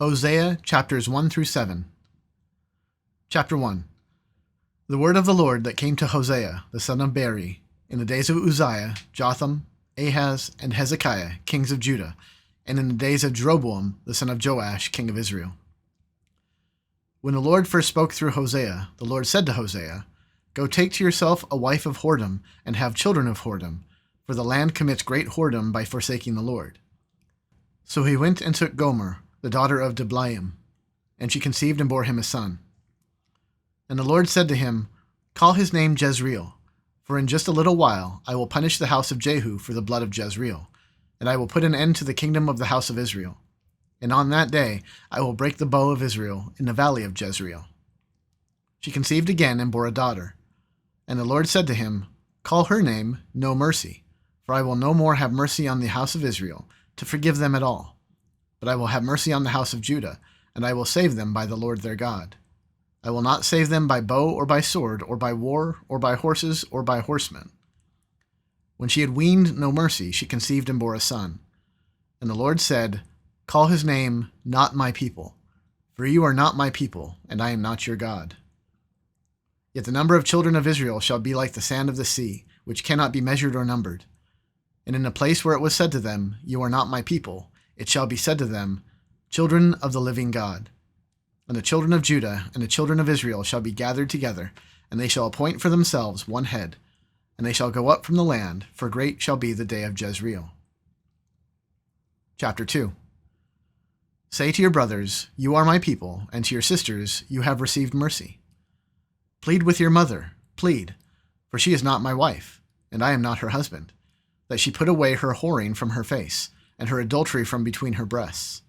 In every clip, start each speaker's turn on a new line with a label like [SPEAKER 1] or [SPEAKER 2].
[SPEAKER 1] Hosea chapters 1 through 7. Chapter 1. The word of the Lord that came to Hosea, the son of Beeri, in the days of Uzziah, Jotham, Ahaz, and Hezekiah, kings of Judah, and in the days of Jeroboam, the son of Joash, king of Israel. When the Lord first spoke through Hosea, the Lord said to Hosea, Go take to yourself a wife of whoredom, and have children of whoredom, for the land commits great whoredom by forsaking the Lord. So he went and took Gomer, the daughter of Diblaim, and she conceived and bore him a son. And the Lord said to him, Call his name Jezreel, for in just a little while I will punish the house of Jehu for the blood of Jezreel, and I will put an end to the kingdom of the house of Israel. And on that day I will break the bow of Israel in the valley of Jezreel. She conceived again and bore a daughter. And the Lord said to him, Call her name No Mercy, for I will no more have mercy on the house of Israel, to forgive them at all. But I will have mercy on the house of Judah, and I will save them by the Lord their God. I will not save them by bow or by sword, or by war, or by horses, or by horsemen. When she had weaned No Mercy, she conceived and bore a son. And the Lord said, Call his name Not My People, for you are not my people, and I am not your God. Yet the number of children of Israel shall be like the sand of the sea, which cannot be measured or numbered. And in the place where it was said to them, You are not my people, it shall be said to them, Children of the living God. And the children of Judah and the children of Israel shall be gathered together, and they shall appoint for themselves one head, and they shall go up from the land, for great shall be the day of Jezreel. Chapter 2. Say to your brothers, You are my people, and to your sisters, You have received mercy. Plead with your mother, plead, for she is not my wife, and I am not her husband, that she put away her whoring from her face, and her adultery from between her breasts,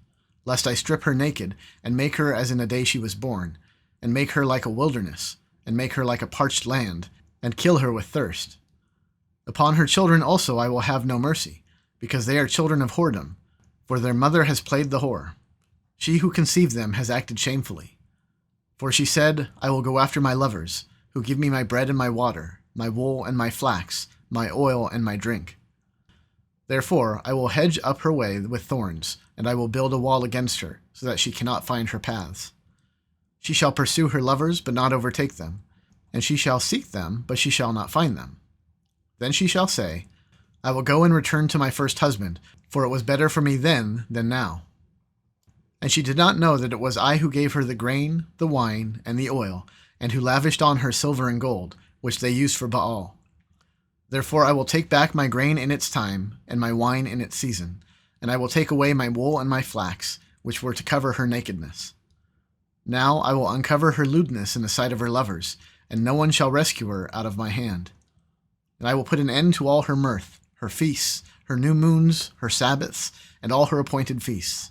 [SPEAKER 1] lest I strip her naked, and make her as in the day she was born, and make her like a wilderness, and make her like a parched land, and kill her with thirst. Upon her children also I will have no mercy, because they are children of whoredom, for their mother has played the whore. She who conceived them has acted shamefully. For she said, I will go after my lovers, who give me my bread and my water, my wool and my flax, my oil and my drink. Therefore I will hedge up her way with thorns, and I will build a wall against her, so that she cannot find her paths. She shall pursue her lovers, but not overtake them, and she shall seek them, but she shall not find them. Then she shall say, I will go and return to my first husband, for it was better for me then than now. And she did not know that it was I who gave her the grain, the wine, and the oil, and who lavished on her silver and gold, which they used for Baal. Therefore I will take back my grain in its time, and my wine in its season, and I will take away my wool and my flax, which were to cover her nakedness. Now I will uncover her lewdness in the sight of her lovers, and no one shall rescue her out of my hand. And I will put an end to all her mirth, her feasts, her new moons, her Sabbaths, and all her appointed feasts.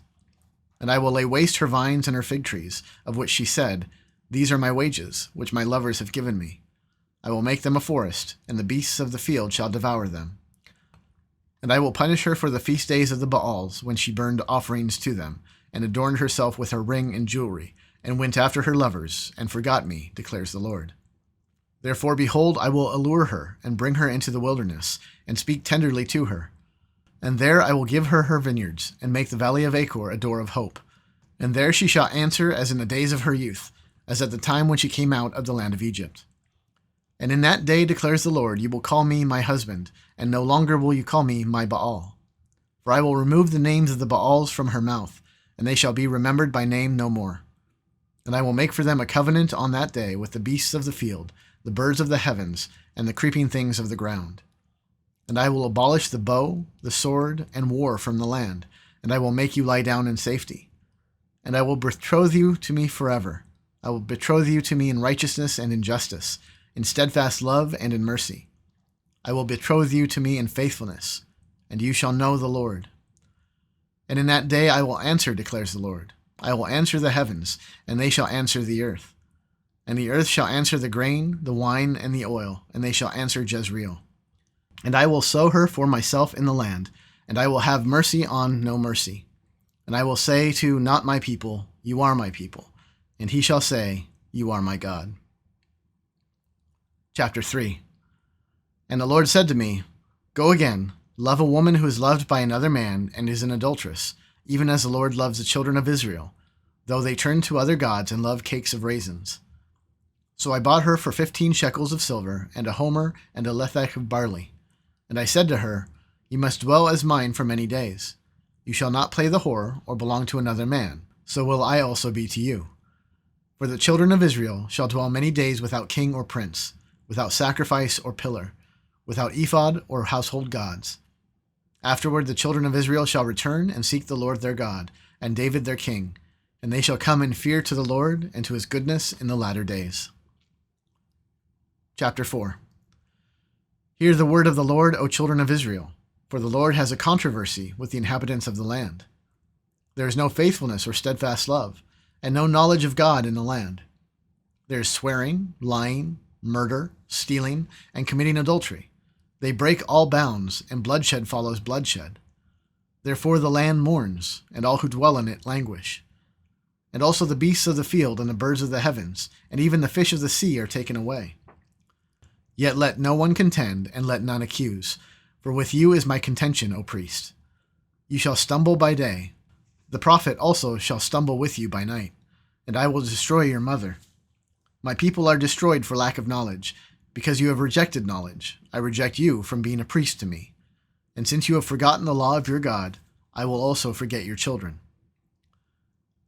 [SPEAKER 1] And I will lay waste her vines and her fig trees, of which she said, These are my wages, which my lovers have given me. I will make them a forest, and the beasts of the field shall devour them. And I will punish her for the feast days of the Baals, when she burned offerings to them, and adorned herself with her ring and jewelry, and went after her lovers, and forgot me, declares the Lord. Therefore, behold, I will allure her, and bring her into the wilderness, and speak tenderly to her. And there I will give her her vineyards, and make the valley of Achor a door of hope. And there she shall answer as in the days of her youth, as at the time when she came out of the land of Egypt. And in that day, declares the Lord, you will call me my husband, and no longer will you call me my Baal. For I will remove the names of the Baals from her mouth, and they shall be remembered by name no more. And I will make for them a covenant on that day with the beasts of the field, the birds of the heavens, and the creeping things of the ground. And I will abolish the bow, the sword, and war from the land, and I will make you lie down in safety. And I will betroth you to me forever. I will betroth you to me in righteousness and in justice, in steadfast love and in mercy. I will betroth you to me in faithfulness, and you shall know the Lord. And in that day I will answer, declares the Lord. I will answer the heavens, and they shall answer the earth. And the earth shall answer the grain, the wine, and the oil, and they shall answer Jezreel. And I will sow her for myself in the land, and I will have mercy on no mercy. And I will say to not my people, You are my people, and he shall say, You are my God. Chapter 3. And the Lord said to me, Go again, love a woman who is loved by another man and is an adulteress, even as the Lord loves the children of Israel, though they turned to other gods and loved cakes of raisins. So I bought her for 15 shekels of silver, and a homer, and a lethech of barley. And I said to her, You must dwell as mine for many days. You shall not play the whore, or belong to another man, so will I also be to you. For the children of Israel shall dwell many days without king or prince, without sacrifice or pillar, without ephod or household gods. Afterward the children of Israel shall return and seek the Lord their God, and David their king, and they shall come in fear to the Lord and to his goodness in the latter days. Chapter 4. Hear the word of the Lord, O children of Israel, for the Lord has a controversy with the inhabitants of the land. There is no faithfulness or steadfast love, and no knowledge of God in the land. There is swearing, lying, murder, stealing, and committing adultery. They break all bounds, and bloodshed follows bloodshed. Therefore the land mourns, and all who dwell in it languish. And also the beasts of the field and the birds of the heavens, and even the fish of the sea are taken away. Yet let no one contend, and let none accuse, for with you is my contention, O priest. You shall stumble by day. The prophet also shall stumble with you by night, and I will destroy your mother. My people are destroyed for lack of knowledge. Because you have rejected knowledge, I reject you from being a priest to me. And since you have forgotten the law of your God, I will also forget your children.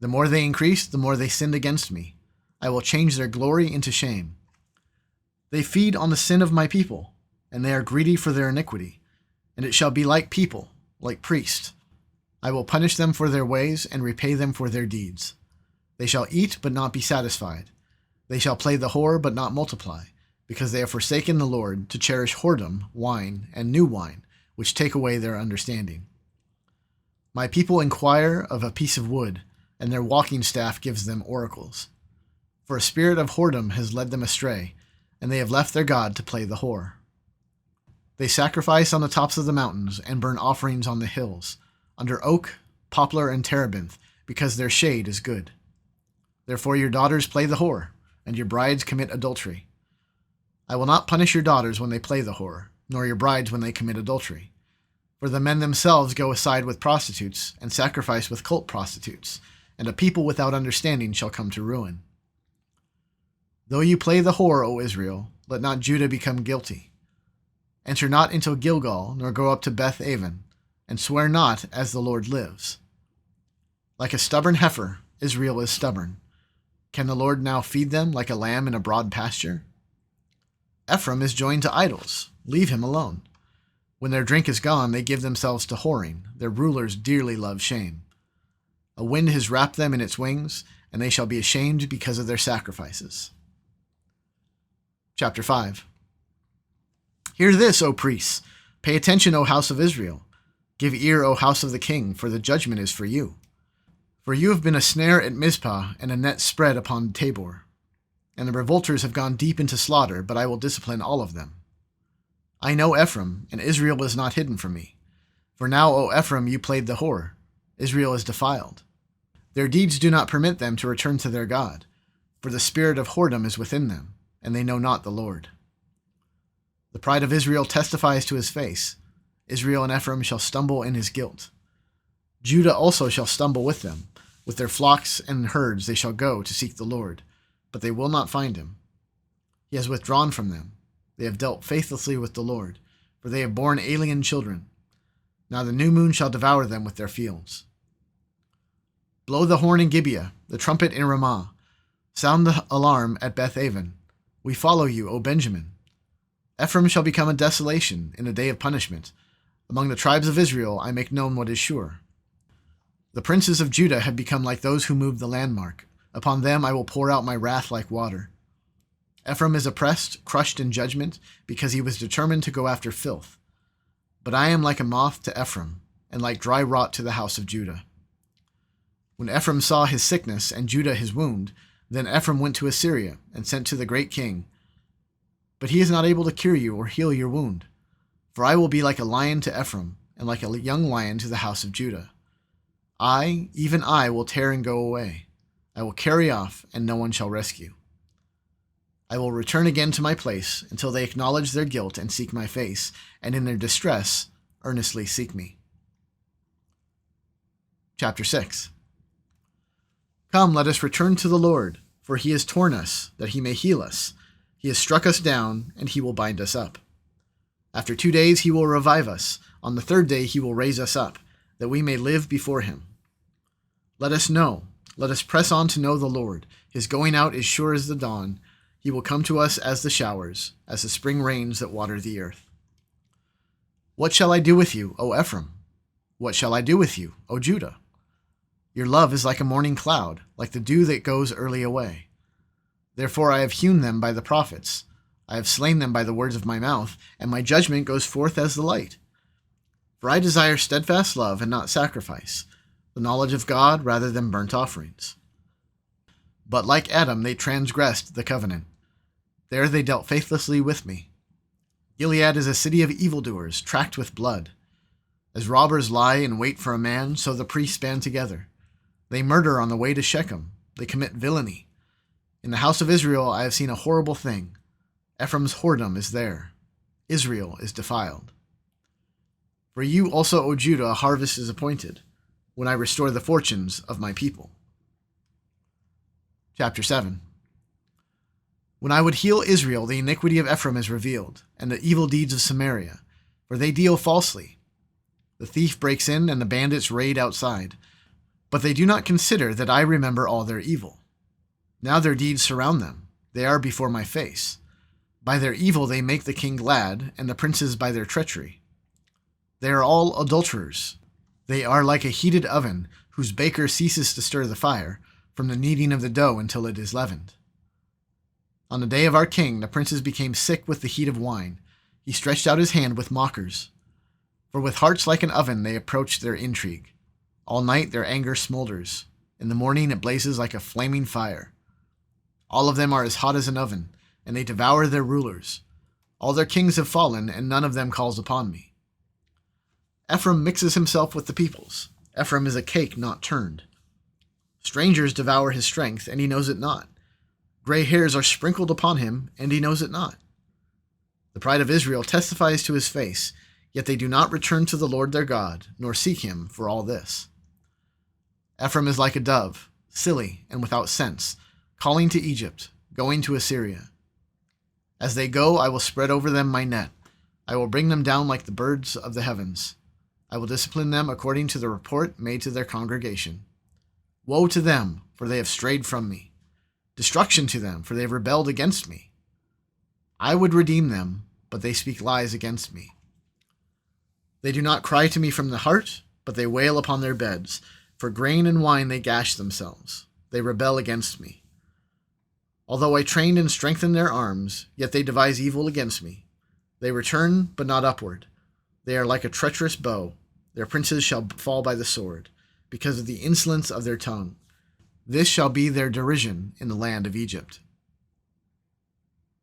[SPEAKER 1] The more they increased, the more they sinned against me. I will change their glory into shame. They feed on the sin of my people, and they are greedy for their iniquity. And it shall be like people, like priests. I will punish them for their ways and repay them for their deeds. They shall eat but not be satisfied. They shall play the whore but not multiply, because they have forsaken the Lord to cherish whoredom, wine, and new wine, which take away their understanding. My people inquire of a piece of wood, and their walking staff gives them oracles. For a spirit of whoredom has led them astray, and they have left their God to play the whore. They sacrifice on the tops of the mountains and burn offerings on the hills, under oak, poplar, and terebinth, because their shade is good. Therefore your daughters play the whore, and your brides commit adultery. I will not punish your daughters when they play the whore, nor your brides when they commit adultery. For the men themselves go aside with prostitutes, and sacrifice with cult prostitutes, and a people without understanding shall come to ruin. Though you play the whore, O Israel, let not Judah become guilty. Enter not into Gilgal, nor go up to Beth-aven, and swear not as the Lord lives. Like a stubborn heifer, Israel is stubborn. Can the Lord now feed them like a lamb in a broad pasture? Ephraim is joined to idols. Leave him alone. When their drink is gone, they give themselves to whoring. Their rulers dearly love shame. A wind has wrapped them in its wings, and they shall be ashamed because of their sacrifices. Chapter 5. Hear this, O priests. Pay attention, O house of Israel. Give ear, O house of the king, for the judgment is for you. For you have been a snare at Mizpah and a net spread upon Tabor. And the revolters have gone deep into slaughter, but I will discipline all of them. I know Ephraim, and Israel is not hidden from me. For now, O Ephraim, you played the whore. Israel is defiled. Their deeds do not permit them to return to their God, for the spirit of whoredom is within them, and they know not the Lord. The pride of Israel testifies to his face. Israel and Ephraim shall stumble in his guilt. Judah also shall stumble with them. With their flocks and herds they shall go to seek the Lord, but they will not find him. He has withdrawn from them. They have dealt faithlessly with the Lord, for they have borne alien children. Now the new moon shall devour them with their fields. Blow the horn in Gibeah, the trumpet in Ramah. Sound the alarm at Beth-aven. We follow you, O Benjamin. Ephraim shall become a desolation in a day of punishment. Among the tribes of Israel I make known what is sure. The princes of Judah have become like those who moved the landmark. Upon them I will pour out my wrath like water. Ephraim is oppressed, crushed in judgment, because he was determined to go after filth. But I am like a moth to Ephraim, and like dry rot to the house of Judah. When Ephraim saw his sickness and Judah his wound, then Ephraim went to Assyria and sent to the great king. But he is not able to cure you or heal your wound. For I will be like a lion to Ephraim, and like a young lion to the house of Judah. I, even I, will tear and go away. I will carry off, and no one shall rescue. I will return again to my place until they acknowledge their guilt and seek my face, and in their distress earnestly seek me. Chapter 6. Come, let us return to the Lord, for he has torn us, that he may heal us. He has struck us down, and he will bind us up. After 2 days he will revive us. On the 3rd day he will raise us up, that we may live before him. Let us press on to know the Lord. His going out is sure as the dawn. He will come to us as the showers, as the spring rains that water the earth. What shall I do with you, O Ephraim? What shall I do with you, O Judah? Your love is like a morning cloud, like the dew that goes early away. Therefore I have hewn them by the prophets. I have slain them by the words of my mouth, and my judgment goes forth as the light. For I desire steadfast love and not sacrifice, the knowledge of God rather than burnt offerings. But like Adam they transgressed the covenant. There they dealt faithlessly with me. Gilead is a city of evildoers, tracked with blood. As robbers lie in wait for a man, so the priests band together. They murder on the way to Shechem. They commit villainy. In the house of Israel I have seen a horrible thing. Ephraim's whoredom is there. Israel is defiled. For you also, O Judah, a harvest is appointed, when I restore the fortunes of my people. Chapter 7. When I would heal Israel, the iniquity of Ephraim is revealed, and the evil deeds of Samaria, for they deal falsely. The thief breaks in, and the bandits raid outside, but they do not consider that I remember all their evil. Now their deeds surround them. They are before my face. By their evil they make the king glad, and the princes by their treachery. They are all adulterers. They are like a heated oven, whose baker ceases to stir the fire, from the kneading of the dough until it is leavened. On the day of our king, the princes became sick with the heat of wine. He stretched out his hand with mockers. For with hearts like an oven they approach their intrigue. All night their anger smolders. In the morning it blazes like a flaming fire. All of them are as hot as an oven, and they devour their rulers. All their kings have fallen, and none of them calls upon me. Ephraim mixes himself with the peoples. Ephraim is a cake not turned. Strangers devour his strength, and he knows it not. Gray hairs are sprinkled upon him, and he knows it not. The pride of Israel testifies to his face, yet they do not return to the Lord their God, nor seek him for all this. Ephraim is like a dove, silly and without sense, calling to Egypt, going to Assyria. As they go, I will spread over them my net. I will bring them down like the birds of the heavens. I will discipline them according to the report made to their congregation. Woe to them, for they have strayed from me. Destruction to them, for they have rebelled against me. I would redeem them, but they speak lies against me. They do not cry to me from the heart, but they wail upon their beds. For grain and wine they gash themselves. They rebel against me. Although I trained and strengthened their arms, yet they devise evil against me. They return, but not upward. They are like a treacherous bow. Their princes shall fall by the sword, because of the insolence of their tongue. This shall be their derision in the land of Egypt.